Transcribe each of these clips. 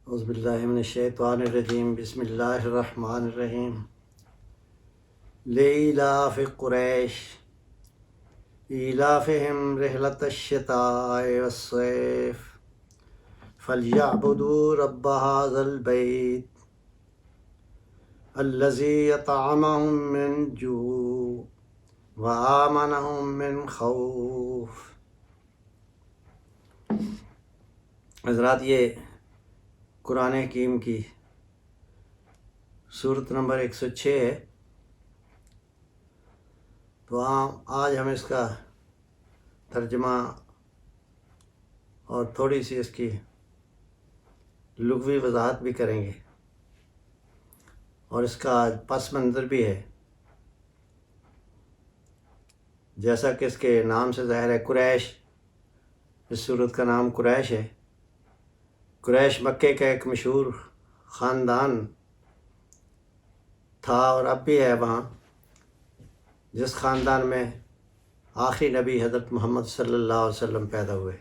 اعوذ باللہ من الشیطان الرجیم بسم اللہ الرحمن الرحیم لإیلاف قریش ایلافہم رحلۃ الشتاء والصیف فلیعبدوا رب ھذا البیت الذی اطعمہم من جوع وآمنہم من خوف۔ حضرات، یہ قرآن حکیم کی سورت نمبر 106 ہے، تو آج ہم اس کا ترجمہ اور تھوڑی سی اس کی لغوی وضاحت بھی کریں گے، اور اس کا پس منظر بھی ہے، جیسا کہ اس کے نام سے ظاہر ہے۔ قریش، اس سورت کا نام قریش ہے۔ قریش مکے کا ایک مشہور خاندان تھا اور اب بھی ہے وہاں، جس خاندان میں آخری نبی حضرت محمد صلی اللہ علیہ وسلم پیدا ہوئے۔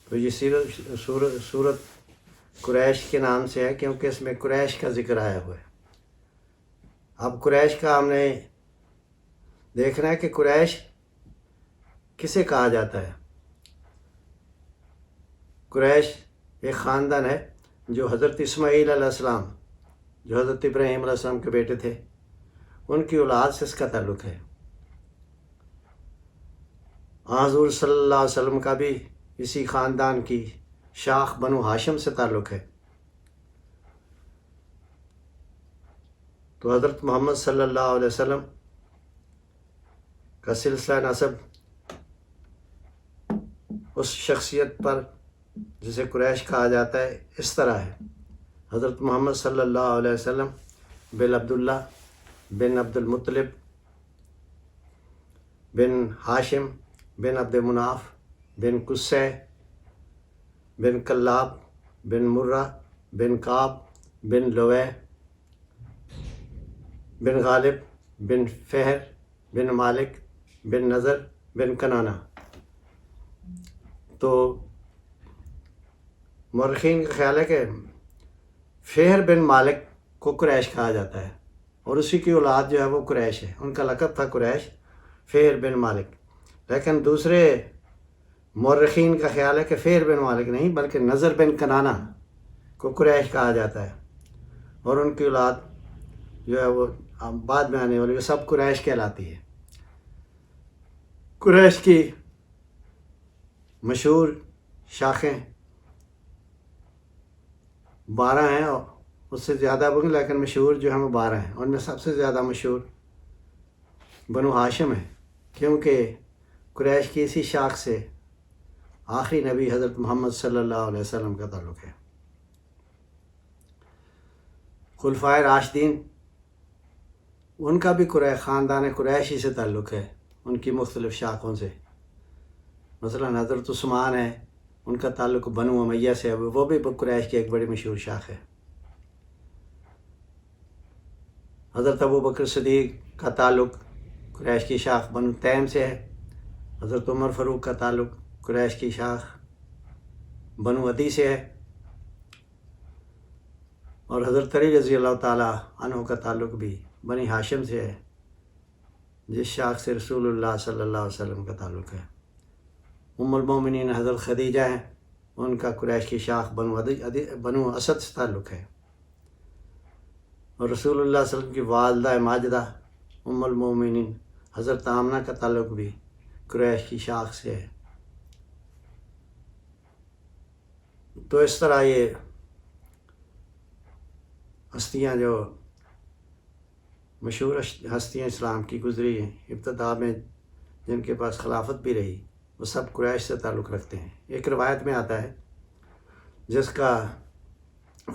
تو یہ سورت قریش کے نام سے ہے کیونکہ اس میں قریش کا ذکر آیا ہوا ہے۔ اب قریش کا ہم نے دیکھنا ہے کہ قریش کسے کہا جاتا ہے۔ قریش ایک خاندان ہے جو حضرت اسماعیل علیہ السلام، جو حضرت ابراہیم علیہ السلام کے بیٹے تھے، ان کی اولاد سے اس کا تعلق ہے۔ حضور صلی اللہ علیہ وسلم کا بھی اسی خاندان کی شاخ بنو ہاشم سے تعلق ہے۔ تو حضرت محمد صلی اللہ علیہ وسلم کا سلسلہ نسب اس شخصیت پر جسے قریش کہا جاتا ہے اس طرح ہے۔ حضرت محمد صلی اللہ علیہ وسلم بن عبداللہ بن عبد المطلب بن ہاشم بن عبد مناف بن قصی بن کلاب بن مرہ بن کعب بن لوی بن غالب بن فہر بن مالک بن نضر بن کنانہ۔ تو مورخین کا خیال ہے کہ فہر بن مالک کو قریش کہا جاتا ہے، اور اسی کی اولاد جو ہے وہ قریش ہے۔ ان کا لقب تھا قریش، فہر بن مالک۔ لیکن دوسرے مورخین کا خیال ہے کہ فہر بن مالک نہیں بلکہ نضر بن کنانہ کو قریش کہا جاتا ہے، اور ان کی اولاد جو ہے وہ بعد میں آنے والی وہ سب قریش کہلاتی ہے۔ قریش کی مشہور شاخیں 12 ہیں، اور اس سے زیادہ بھی، لیکن مشہور جو ہیں وہ 12 ہیں۔ ان میں سب سے زیادہ مشہور بنو ہاشم ہے، کیونکہ قریش کی اسی شاخ سے آخری نبی حضرت محمد صلی اللہ علیہ وسلم کا تعلق ہے۔ خلفائے راشدین، ان کا بھی خاندان قریشی سے تعلق ہے، ان کی مختلف شاخوں سے۔ مثلا حضرت عثمان ہے، ان کا تعلق بنو امیہ سے ہے، وہ بھی قریش کی ایک بڑی مشہور شاخ ہے۔ حضرت ابوبکر صدیق کا تعلق قریش کی شاخ بنو تیم سے ہے۔ حضرت عمر فاروق کا تعلق قریش کی شاخ بنو عدی سے ہے، اور حضرت علی رضی اللہ تعالیٰ عنہ کا تعلق بھی بنی ہاشم سے ہے، جس شاخ سے رسول اللہ صلی اللہ علیہ وسلم کا تعلق ہے۔ ام المومنین حضرت خدیجہ ہیں، ان کا قریش کی شاخ بنو اسد سے تعلق ہے، اور رسول اللہ صلی اللہ علیہ وسلم کی والدہ ماجدہ ام المومنین حضرت آمنہ کا تعلق بھی قریش کی شاخ سے ہے۔ تو اس طرح یہ ہستیاں، جو مشہور ہستیاں اسلام کی گزری ہیں ابتدا میں، جن کے پاس خلافت بھی رہی، وہ سب قریش سے تعلق رکھتے ہیں۔ ایک روایت میں آتا ہے، جس کا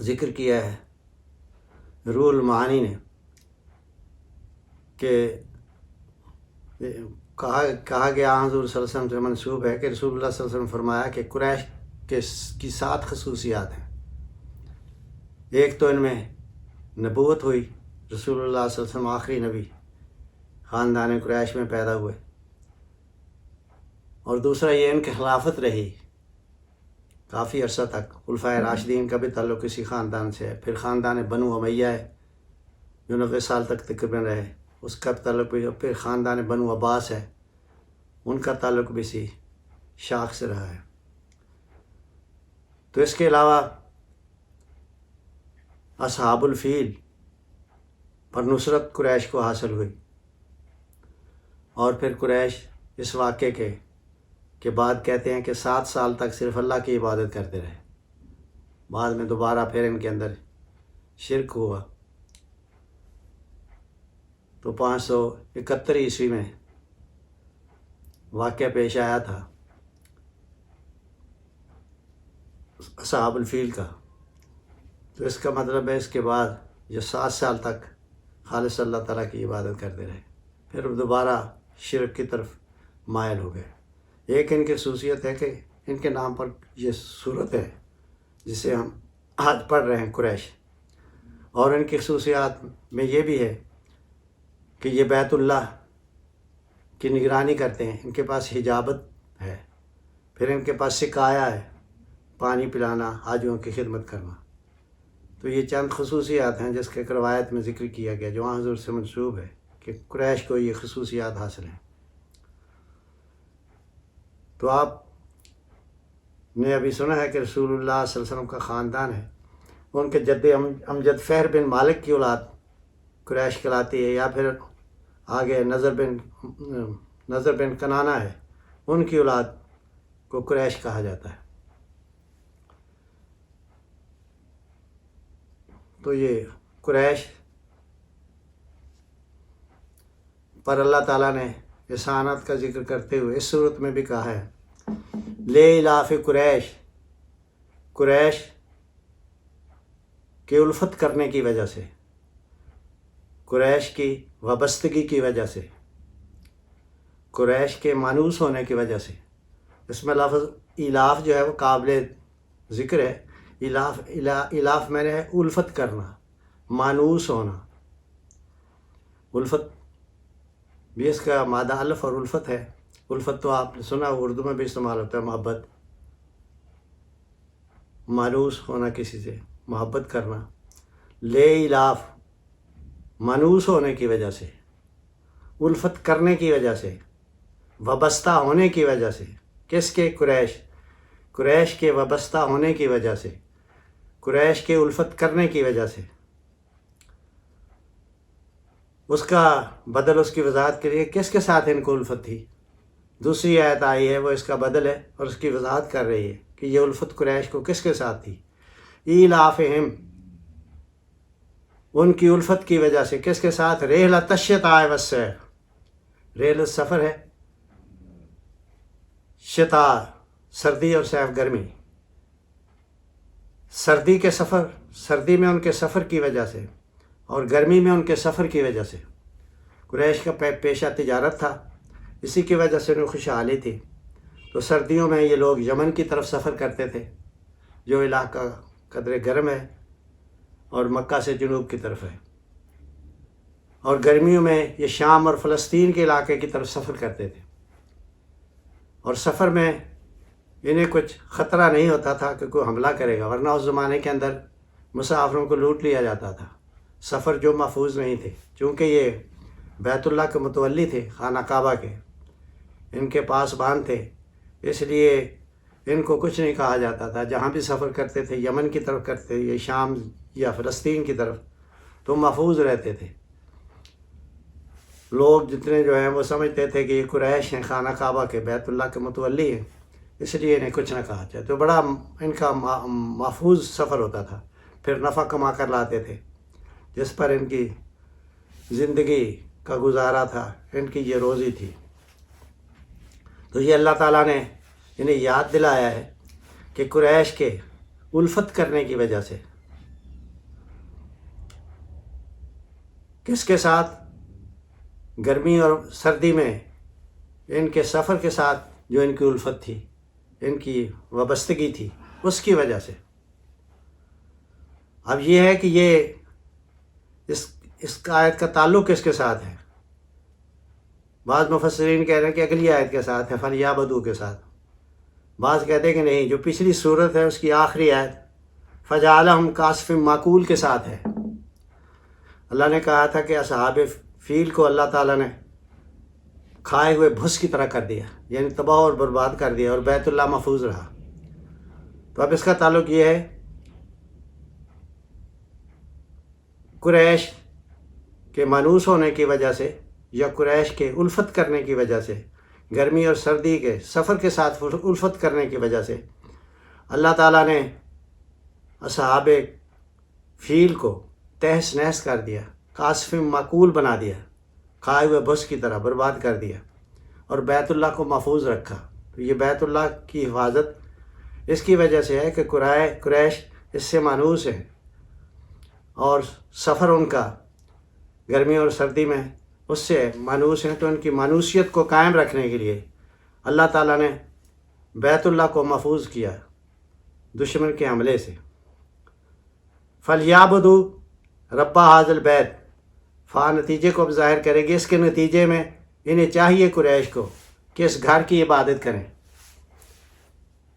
ذکر کیا ہے روح المعانی نے، کہ کہا گیا حضور صلی اللہ علیہ وسلم سے منسوب ہے کہ رسول اللہ صلی اللہ علیہ وسلم فرمایا کہ قریش کی 7 خصوصیات ہیں۔ ایک تو ان میں نبوت ہوئی، رسول اللہ صلی اللہ علیہ وسلم آخری نبی خاندان قریش میں پیدا ہوئے، اور دوسرا یہ ان کی خلافت رہی، کافی عرصہ تک خلفائے راشدین کا بھی تعلق اسی خاندان سے ہے. پھر خاندان بنو امیہ ہے جو 90 سال تک تقریباً رہے، اس کا تعلق بھی. پھر خاندان بنو عباس ہے، ان کا تعلق بھی اسی شاخ سے رہا ہے. تو اس کے علاوہ اصحاب الفیل پر نصرت قریش کو حاصل ہوئی، اور پھر قریش اس واقعے کے بعد کہتے ہیں کہ 7 سال تک صرف اللہ کی عبادت کرتے رہے. بعد میں دوبارہ پھر ان کے اندر شرک ہوا. تو 571 عیسوی میں واقعہ پیش آیا تھا اصحاب الفیل کا. تو اس کا مطلب ہے اس کے بعد جو 7 سال تک خالص اللہ تعالیٰ کی عبادت کرتے رہے، پھر دوبارہ شرک کی طرف مائل ہو گئے. ایک ان کی خصوصیت ہے کہ ان کے نام پر یہ صورت ہے جسے ہم آج پڑھ رہے ہیں، قریش. اور ان کی خصوصیات میں یہ بھی ہے کہ یہ بیت اللہ کی نگرانی کرتے ہیں. ان کے پاس حجابت ہے، پھر ان کے پاس سقایا ہے، پانی پلانا، حاجیوں کی خدمت کرنا. تو یہ چند خصوصیات ہیں جس کے روایت میں ذکر کیا گیا جو حضور سے منسوب ہے کہ قریش کو یہ خصوصیات حاصل ہیں. تو آپ نے ابھی سنا ہے کہ رسول اللہ صلی اللہ علیہ وسلم کا خاندان ہے، ان کے جد امجد فہر بن مالک کی اولاد قریش کہلاتی ہے، یا پھر آگے نظر بن کنانہ ہے، ان کی اولاد کو قریش کہا جاتا ہے. تو یہ قریش پر اللہ تعالیٰ نے احسانات کا ذکر کرتے ہوئے اس صورت میں بھی کہا ہے لے الاف قریش، قریش کے الفت کرنے کی وجہ سے، قریش کی وابستگی کی وجہ سے، قریش کے مانوس ہونے کی وجہ سے. اس میں لفظ الاف جو ہے وہ قابل ذکر ہے. الاف میں نے ہے الفت کرنا، مانوس ہونا. الفت بھی اس کا مادہ الف اور الفت ہے. الفت تو آپ نے سنا اردو میں بھی استعمال ہوتا ہے، محبت، مانوس ہونا، کسی سے محبت کرنا. لے الاف مانوس ہونے کی وجہ سے، الفت کرنے کی وجہ سے، وابستہ ہونے کی وجہ سے. کس کے؟ قریش کے وابستہ ہونے کی وجہ سے، قریش کے الفت کرنے کی وجہ سے. اس کا بدل، اس کی وضاحت کے لیے کس کے ساتھ ان کو الفت تھی، دوسری آیت آئی ہے وہ اس کا بدل ہے اور اس کی وضاحت کر رہی ہے کہ یہ الفت قریش کو کس کے ساتھ تھی. ایلافہم، ان کی الفت کی وجہ سے. کس کے ساتھ؟ رحلۃ الشتاء والصیف، رحلت سفر ہے، شتاء سردی اور صیف گرمی. سردی کے سفر، سردی میں ان کے سفر کی وجہ سے اور گرمی میں ان کے سفر کی وجہ سے. قریش کا پیشہ تجارت تھا، اسی کی وجہ سے انہیں خوشحالی تھی. تو سردیوں میں یہ لوگ یمن کی طرف سفر کرتے تھے جو علاقہ قدر گرم ہے اور مکہ سے جنوب کی طرف ہے، اور گرمیوں میں یہ شام اور فلسطین کے علاقے کی طرف سفر کرتے تھے. اور سفر میں انہیں کچھ خطرہ نہیں ہوتا تھا کہ کوئی حملہ کرے گا، ورنہ اس زمانے کے اندر مسافروں کو لوٹ لیا جاتا تھا. سفر جو محفوظ نہیں تھے، چونکہ یہ بیت اللہ کے متولی تھے، خانہ کعبہ کے، ان کے پاس بان تھے، اس لیے ان کو کچھ نہیں کہا جاتا تھا. جہاں بھی سفر کرتے تھے، یمن کی طرف کرتے، یا شام یا فلسطین کی طرف، تو محفوظ رہتے تھے. لوگ جتنے جو ہیں وہ سمجھتے تھے کہ یہ قریش ہیں، خانہ کعبہ کے، بیت اللہ کے متولی ہیں، اس لیے انہیں کچھ نہ کہا جائے. تو بڑا ان کا محفوظ سفر ہوتا تھا. پھر نفع کما کر لاتے تھے جس پر ان کی زندگی کا گزارا تھا، ان کی یہ روزی تھی. تو یہ اللہ تعالیٰ نے انہیں یاد دلایا ہے کہ قریش کے الفت کرنے کی وجہ سے کس کے ساتھ؟ گرمی اور سردی میں ان کے سفر کے ساتھ جو ان کی الفت تھی، ان کی وابستگی تھی، اس کی وجہ سے. اب یہ ہے کہ یہ اس آیت کا تعلق کس کے ساتھ ہے؟ بعض مفسرین کہہ رہے ہیں کہ اگلی آیت کے ساتھ ہے، فَلْيَعْبُدُوا کے ساتھ. بعض کہتے ہیں کہ نہیں، جو پچھلی صورت ہے اس کی آخری آیت فجعلہم کعصف معقول کے ساتھ ہے۔ اللہ نے کہا تھا کہ اصحاب فیل کو اللہ تعالیٰ نے کھائے ہوئے بھس کی طرح کر دیا، یعنی تباہ اور برباد کر دیا، اور بیت اللہ محفوظ رہا۔ تو اب اس کا تعلق یہ ہے قریش کے مانوس ہونے کی وجہ سے یا قریش کے الفت کرنے کی وجہ سے، گرمی اور سردی کے سفر کے ساتھ الفت کرنے کی وجہ سے اللہ تعالیٰ نے اصحاب فیل کو تہس نہس کر دیا، کعصف معقول بنا دیا، کھائے ہوئے بھس کی طرح برباد کر دیا، اور بیت اللہ کو محفوظ رکھا۔ تو یہ بیت اللہ کی حفاظت اس کی وجہ سے ہے کہ قریش اس سے مانوس ہیں، اور سفر ان کا گرمی اور سردی میں اس سے مانوس ہیں، تو ان کی مانوسیت کو قائم رکھنے کے لیے اللہ تعالیٰ نے بیت اللہ کو محفوظ کیا دشمن کے حملے سے۔ فَلْيَعْبُدُوا رَبَّ هَٰذَا الْبَيْتِ، نتیجے کو اب ظاہر کرے گی۔ اس کے نتیجے میں انہیں چاہیے قریش کو کہ اس گھر کی عبادت کریں۔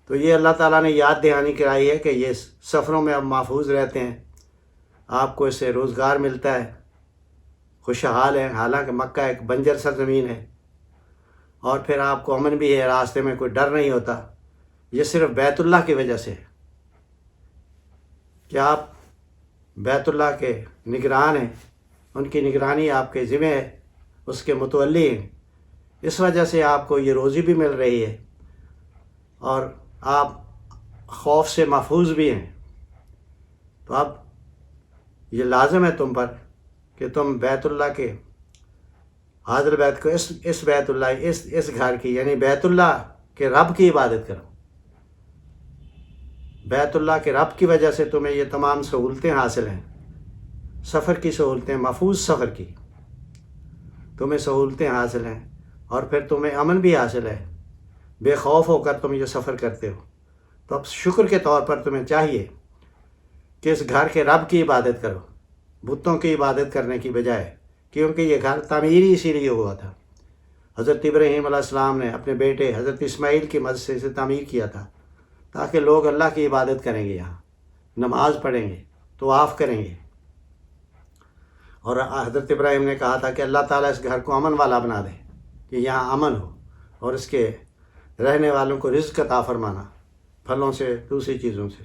تو یہ اللہ تعالیٰ نے یاد دہانی کرائی ہے کہ یہ سفروں میں اب محفوظ رہتے ہیں، آپ کو اس سے روزگار ملتا ہے، خوشحال ہے، حالانکہ مکہ ایک بنجر سرزمین ہے، اور پھر آپ کو امن بھی ہے، راستے میں کوئی ڈر نہیں ہوتا۔ یہ صرف بیت اللہ کی وجہ سے ہے کہ آپ بیت اللہ کے نگران ہیں، ان کی نگرانی آپ کے ذمہ ہے، اس کے متولی ہیں، اس وجہ سے آپ کو یہ روزی بھی مل رہی ہے، اور آپ خوف سے محفوظ بھی ہیں۔ تو اب یہ لازم ہے تم پر کہ تم بیت اللہ کے حاضر بیت کو اس بیت اللہ اس گھر کی یعنی بیت اللہ کے رب کی عبادت کرو۔ بیت اللہ کے رب کی وجہ سے تمہیں یہ تمام سہولتیں حاصل ہیں، سفر کی سہولتیں، محفوظ سفر کی تمہیں سہولتیں حاصل ہیں، اور پھر تمہیں امن بھی حاصل ہے، بے خوف ہو کر تم یہ سفر کرتے ہو۔ تو اب شکر کے طور پر تمہیں چاہیے کہ اس گھر کے رب کی عبادت کرو، بتوں کی عبادت کرنے کی بجائے، کیونکہ یہ گھر تعمیری اسی لیے ہوا تھا۔ حضرت ابراہیم علیہ السلام نے اپنے بیٹے حضرت اسماعیل کی مدد سے اسے تعمیر کیا تھا تاکہ لوگ اللہ کی عبادت کریں گے، یہاں نماز پڑھیں گے، طواف کریں گے۔ اور حضرت ابراہیم نے کہا تھا کہ اللہ تعالیٰ اس گھر کو امن والا بنا دے، کہ یہاں امن ہو، اور اس کے رہنے والوں کو رزق عطا فرمانا، پھلوں سے، دوسری چیزوں سے۔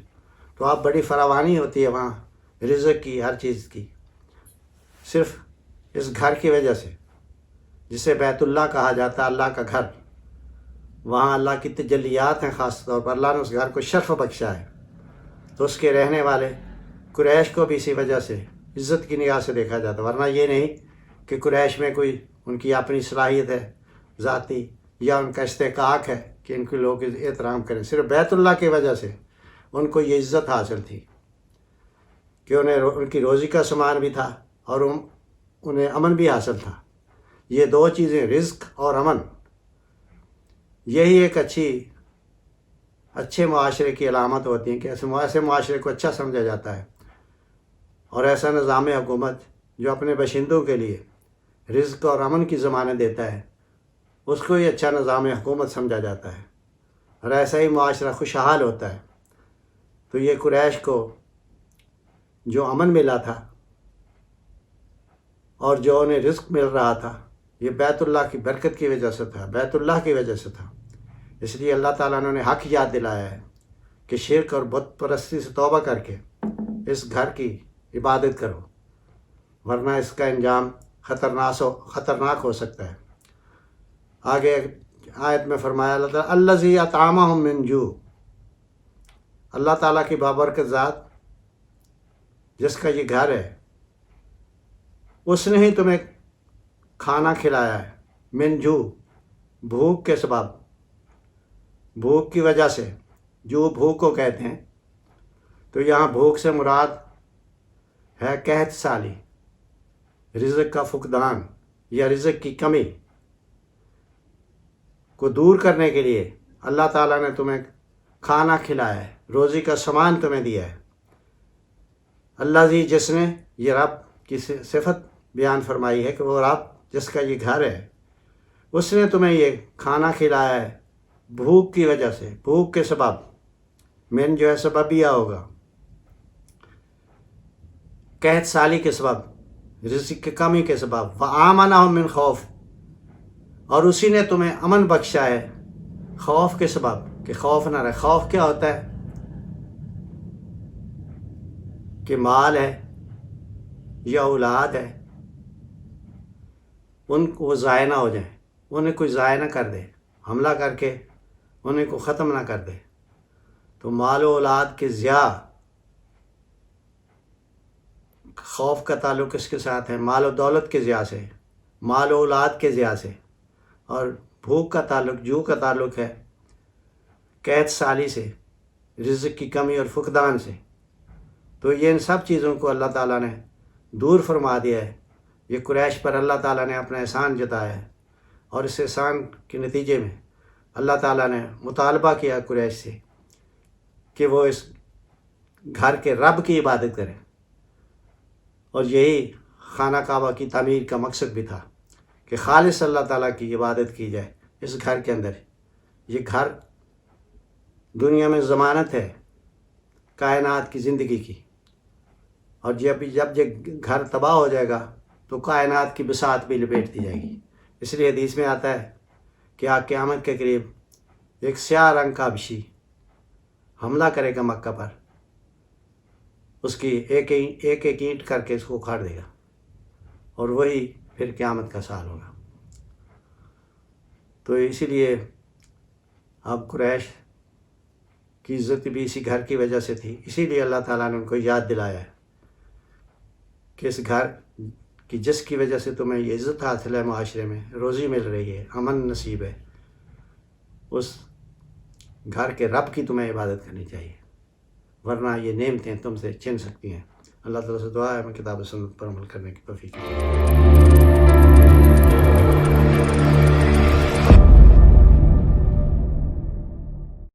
تو اب بڑی فراوانی ہوتی ہے وہاں رزق کی، ہر چیز کی، صرف اس گھر کی وجہ سے، جسے بیت اللہ کہا جاتا ہے، اللہ کا گھر۔ وہاں اللہ کی تجلیات ہیں، خاص طور پر اللہ نے اس گھر کو شرف بخشا ہے، تو اس کے رہنے والے قریش کو بھی اسی وجہ سے عزت کی نگاہ سے دیکھا جاتا، ورنہ یہ نہیں کہ قریش میں کوئی ان کی اپنی صلاحیت ہے ذاتی، یا ان کا استحقاق ہے کہ ان کے لوگ احترام کریں۔ صرف بیت اللہ کی وجہ سے ان کو یہ عزت حاصل تھی کہ انہیں ان کی روزی کا سامان بھی تھا، اور انہیں امن بھی حاصل تھا۔ یہ دو چیزیں، رزق اور امن، یہی ایک اچھے معاشرے کی علامت ہوتی ہیں کہ ایسے معاشرے کو اچھا سمجھا جاتا ہے، اور ایسا نظام حکومت جو اپنے باشندوں کے لیے رزق اور امن کی ضمانت دیتا ہے، اس کو ہی اچھا نظام حکومت سمجھا جاتا ہے، اور ایسا ہی معاشرہ خوشحال ہوتا ہے۔ تو یہ قریش کو جو امن ملا تھا اور جو انہیں رزق مل رہا تھا، یہ بیت اللہ کی برکت کی وجہ سے تھا، بیت اللہ کی وجہ سے تھا۔ اس لیے اللہ تعالیٰ نے انہیں حق یاد دلایا ہے کہ شرک اور بت پرستی سے توبہ کر کے اس گھر کی عبادت کرو، ورنہ اس کا انجام خطرناک ہو سکتا ہے۔ آگے آیت میں فرمایا اللہ تعالیٰ الذی اطعمہم من جوع، اللہ تعالیٰ کی بابرکت ذات جس کا یہ گھر ہے، اس نے ہی تمہیں کھانا کھلایا ہے، من جوع، بھوک کے سبب، بھوک کی وجہ سے، جو بھوک کو کہتے ہیں۔ تو یہاں بھوک سے مراد ہے قحط سالی، رزق کا فقدان یا رزق کی کمی کو دور کرنے کے لیے اللہ تعالیٰ نے تمہیں کھانا کھلایا ہے، روزی کا سامان تمہیں دیا ہے۔ اللہ جی، جس نے، یہ رب کی صفت بیان فرمائی ہے کہ وہ رب جس کا یہ گھر ہے، اس نے تمہیں یہ کھانا کھلایا ہے، بھوک کی وجہ سے، بھوک کے سبب من جو ہے سببیہ ہوگا، قحط سالی کے سبب، رزق کی کمی کے سبب، وآمنہم من خوف، اور اسی نے تمہیں امن بخشا ہے خوف کے سبب، کہ خوف نہ رہے۔ خوف کیا ہوتا ہے؟ کہ مال ہے یا اولاد ہے ان کو ضائع نہ ہو جائیں، انہیں کوئی ضائع نہ کر دے، حملہ کر کے انہیں کو ختم نہ کر دے۔ تو مال و اولاد کے ضیاع، خوف کا تعلق اس کے ساتھ ہے مال و دولت کے ضیاع سے، مال و اولاد کے ضیاع سے، اور بھوک کا تعلق، جو کا تعلق ہے قحط سالی سے، رزق کی کمی اور فقدان سے۔ تو یہ ان سب چیزوں کو اللہ تعالیٰ نے دور فرما دیا ہے۔ یہ قریش پر اللہ تعالیٰ نے اپنا احسان جتایا ہے، اور اس احسان کے نتیجے میں اللہ تعالیٰ نے مطالبہ کیا قریش سے کہ وہ اس گھر کے رب کی عبادت کریں، اور یہی خانہ کعبہ کی تعمیر کا مقصد بھی تھا کہ خالص اللہ تعالیٰ کی عبادت کی جائے اس گھر کے اندر۔ یہ گھر دنیا میں ضمانت ہے کائنات کی زندگی کی، اور جب یہ گھر تباہ ہو جائے گا تو کائنات کی بساط بھی لپیٹ دی جائے گی۔ اس لیے حدیث میں آتا ہے کہ قیامت کے قریب ایک سیاہ رنگ کا حبشی حملہ کرے گا مکہ پر، اس کی ایک ایک اینٹ کر کے اس کو اکھاڑ دے گا، اور وہی پھر قیامت کا سال ہوگا۔ تو اسی لیے اب قریش کی عزت بھی اسی گھر کی وجہ سے تھی، اسی لیے اللہ تعالیٰ نے ان کو یاد دلایا ہے کہ اس گھر کی جس کی وجہ سے تمہیں یہ عزت حاصل ہے، معاشرے میں روزی مل رہی ہے، امن نصیب ہے، اس گھر کے رب کی تمہیں عبادت کرنی چاہیے، ورنہ یہ نعمتیں تم سے چھن سکتی ہیں۔ اللہ تعالیٰ سے دعا ہے ہمیں کتاب و سنت پر عمل کرنے کی توفیق دے۔